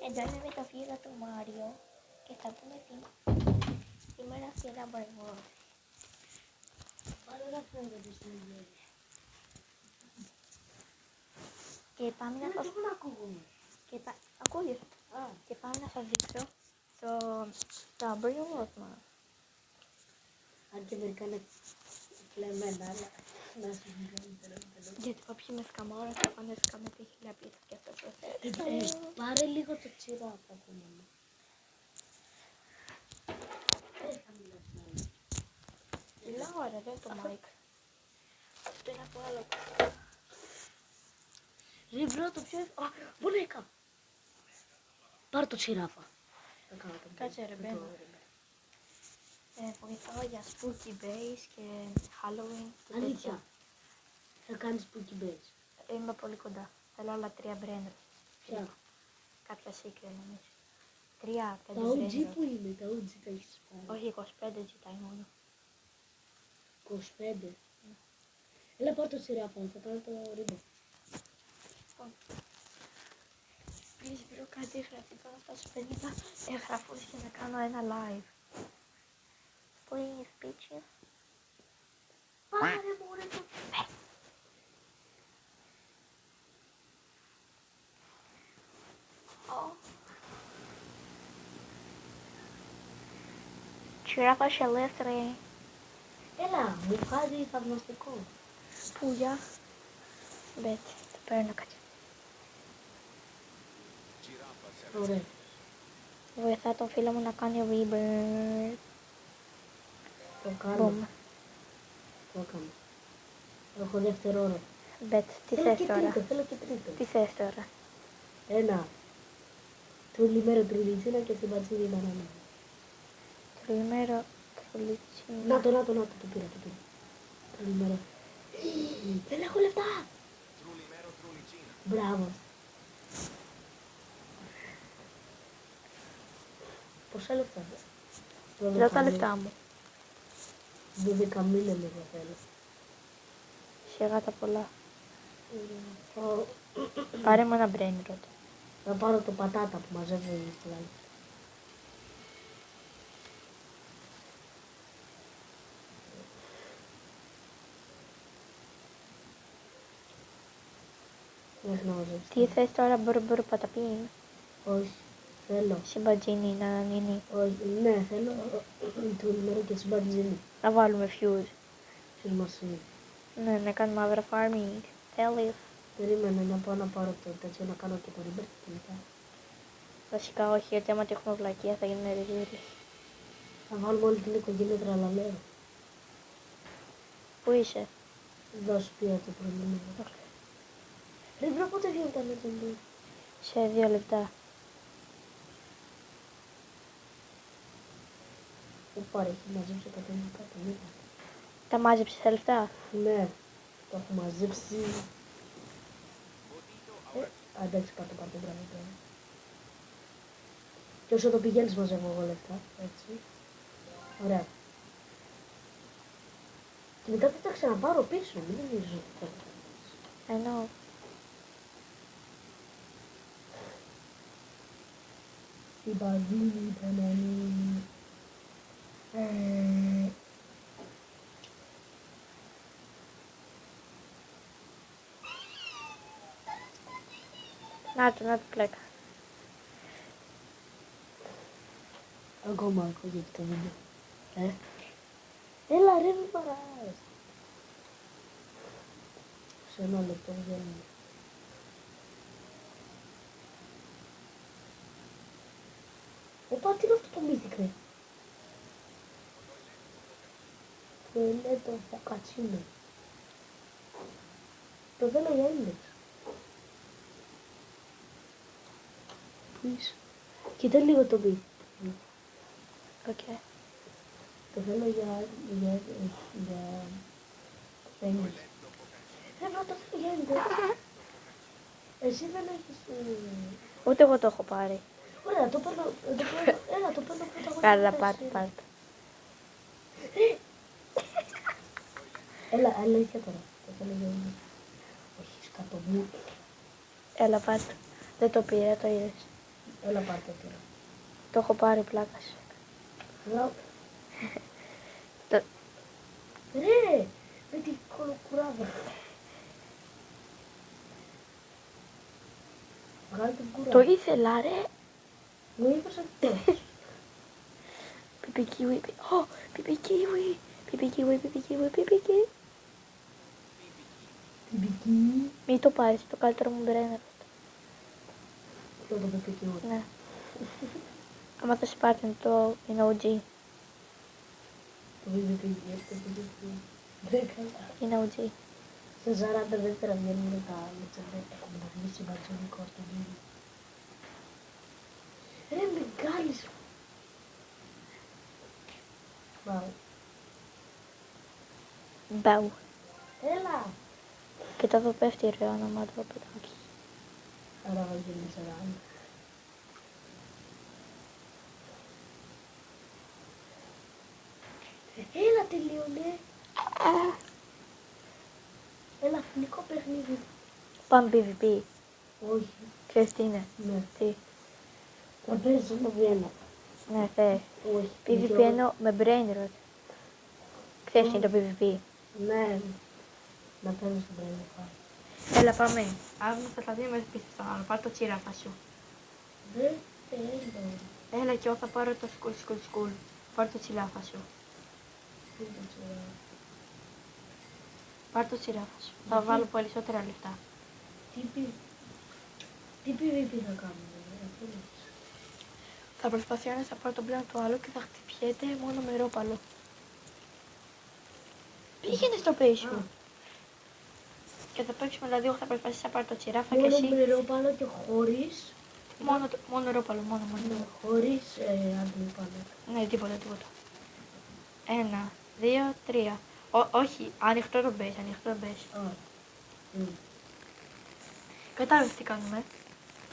Εδώ είναι με το φίλο του Μάριο και θα πούμε σήμερα σε ένα μπαρμό. Πάρε να φέρω το συνεργείο. Και πάμε να σας... Δεν ακούγομαι. Ακούγες. Και πάμε να σας δείξω το μπαρμό μας. Αν και μερικά είναι κλεμμένα, αλλά να σου βγάλει. Γιατί κάποιοι με σκαμάρα και πάνε σκάμε τη χιλιαπίτα και αυτό το θέτω. Πάρε λίγο το τσιράπα από μένα. Μιλάω ρε, δεν το μάικ. Αυτό είναι από άλλο. Ρε βρω το πιο... Α, γυναίκα! Πάρε το τσιράφα. Κάτσε ρε, μπαίνω. Βοηθάω για spooky base και Halloween. Αλήθεια. Θα κάνεις spooky base. Είμαι πολύ κοντά. Θέλω άλλα 3 μπρένερ. Ποια? Κάποια secret νομίζω. 3-5 Τα OG μπρένερ. που είναι, τα OG τα έχεις πάρει. Όχι, 25 ζητάει μόνο. 25. Έλα πάρ' το τσιράφα, θα πάρω το ρίμπο. Please βρω κάτι γραφικό να φτάσω 50 εγγραφούς και να κάνω ένα live. Please, bitches. Πάρε μου ρε το... Τσιράφα σε ελεύθερη. Έλα, μου βγάζει θαυμαστικό. Πού για? Μπέτ, το παίρνω κάτι. Ωραία. Βοηθά τον φίλο μου να κάνει rebirth. Το κάνω. Boom. Το έκανα. Έχω δεύτερο ώρα. Μπέτ, τι Θέλω θες και τώρα? τρίτο, θέλω και τρίτο. Τι θες τώρα? Ένα. Τρουλιμέρο τρουλιτσίνα και συμπατσίδι μπανάνα. Τριμέρο, τρολιτσίνα. Να το, το πήρα. Τρουλιμέρο. Δεν έχω λεφτά. Μπράβο. Πόσα λεφτά? Λέω τα λεφτά μου. 12 μίλια λίγο θέλω. Σιγά τα πολλά. Θα... Πάρε μου ένα brain rot. θα πάρω το πατάτα που μαζεύω η πλάι. Μέχρι να μαζέψω. Τι θες τώρα, μπορώ παταπίν. Όχι, θέλω. Συμπατζίνι, να νίνει. Όχι, ναι, θέλω τρουλιμέρο και συμπατζίνι. Να βάλουμε fuse. Φιλμασίνη. Ναι, να κάνουμε αύρα farming. Τέλειος. Περίμενε να πάω να πάρω το τέτοιο, να κάνω και το ρίμπερ και μετά. Βασικά όχι, γιατί άμα τύχουμε βλακεία θα γίνουν ριζίλες. Θα βάλουμε όλη την οικογένεια τραλαλέα. Πού είσαι? Δώσ' πια το τρουλιμέρο. Ρε βρω πότε βγαίνει τα Legendary. Σε 2 λεπτά. Πού πάρε, έχει μαζέψει 150. Τα μάζεψες τα λεφτά? Ναι, το έχω μαζέψει. Εντάξει, πάρ' το, μπράβο. Και όσο το πηγαίνεις μαζεύω εγώ λεφτά, έτσι. Ωραία. Και μετά θα τα ξαναπάρω πίσω, μην νομίζεις ότι θα τα κάνεις. I know. Συμπαζίνι, μπανανίνι. Να το πλέκα. Ακόμα ακούγεται το βίντεο. Έλα ρε μη παράς. Σε ένα λεπτό βγαίνουμε. Οπα, τι είναι αυτό το μύθικρε. Το είναι το φωκατσίνο. Το θέλω για ίνδεξ. Πού είσαι? Κοίτα λίγο το μύθι. Οκ. Το θέλω για ίνδεξ. Ρε βρω, το θέλω για ίνδεξ. Εσύ δεν έχεις... Ούτε εγώ το έχω πάρει. Ωραία, το παίρνω, έλα, το παίρνω πρώτα. Καλά, πάρτε. Έλα, αλήθεια τώρα. Το θέλω για ίνδεξ. Όχι, σκατομού. Έλα, πάρτε. Δεν το πήρα, το είδες. Έλα πάρ' το τώρα. Το έχω πάρει, πλάκα σου. Λα- Το- Ρε, με την κολοκουράδα. Βγάλε την κουράδα. Το ήθελα, ρε. Μου είπες αυτό. Πιπικίουι. Ω, πιπικίουι. Πιπικίουι, πιπικίουι, πιπικίουι. Την πική. Μην το πάρεις, το καλύτερο μου μπρένερ. Το πική μου. Ναι. Άμα θες πάρτε το είναι OG. Το πική. Δεν καλά. Είναι OG. Σε 40 δεύτερα βγαίνουν τα λετσεντέ. Έχουμε να βγει μπατζονικό στο μήνυμα. Ρε μεγάλης. Βάου. Μπαου. Έλα. Και το εδώ πέφτει ρε όνομα το παιδάκι. Άρα θα γίνει 40. Έλα τελείωνε. Έλα φιλικό παιχνίδι. Πάμε PvP. Όχι. Ξέρεις τι είναι. Ναι. Τι. Να παίζεις ένα βιένα. Ναι, θες. Όχι. PvP εννοώ με brain rot. Ξέρεις τι είναι το PvP. Ναι. Να παίρνεις το brain. Έλα πάμε. Αν θα τα δίνουμε πίσω στον άλλο. Πάρ' το τσιράφα σου. Δεν θέλω. Έλα και εγώ θα πάρω το school. Πάρ' το τσιράφα σου. Δεν το ξέρω. Πάρ' το τσιράφα σου. Θα βάλω περισσότερα λεφτά. Τι PvP θα κάνουμε. Θα προσπαθήσω να πάρω τον πλάνο του άλλου και θα χτυπιέται μόνο με ρόπαλο. Πήγαινε στο πίσω. Και θα παίξουμε, δηλαδή εγώ θα προσπαθήσω να πάρω το τσιράφα και Μόνο εσύ. με ρόπαλο και χωρίς. Μόνο ρόπαλο, μόνο. Χωρίς αντίπαλο. Ναι, τίποτα. 1, 2, 3. Όχι, ανοιχτό το base. Α. Κατάλαβες τι κάνουμε.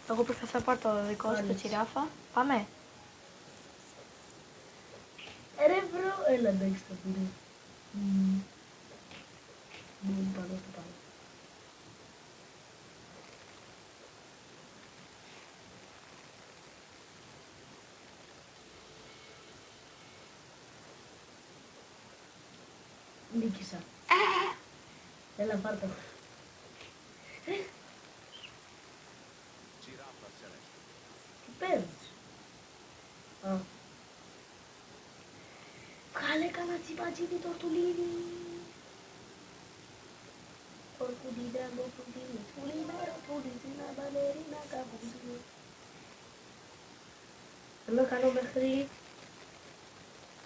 Εγώ προσπαθώ να πάρω το δικό σου το Άνοιξε. τσιράφα. Πάμε. Ρε μπρο, έλα εντάξει το πήρε. Μην πάνω το πάνω. Νίκησα. Έλα πάρ' το. Τι παίρνεις. Α. Βγάλε κανένα τσιπατζίνι τορτουλίνι. Τορτουλίνα, τορτουλίνι, τουλίνα, ροπουλίνα, μπαλερίνα, καπουλίνι. Θέλω να κάνω μέχρι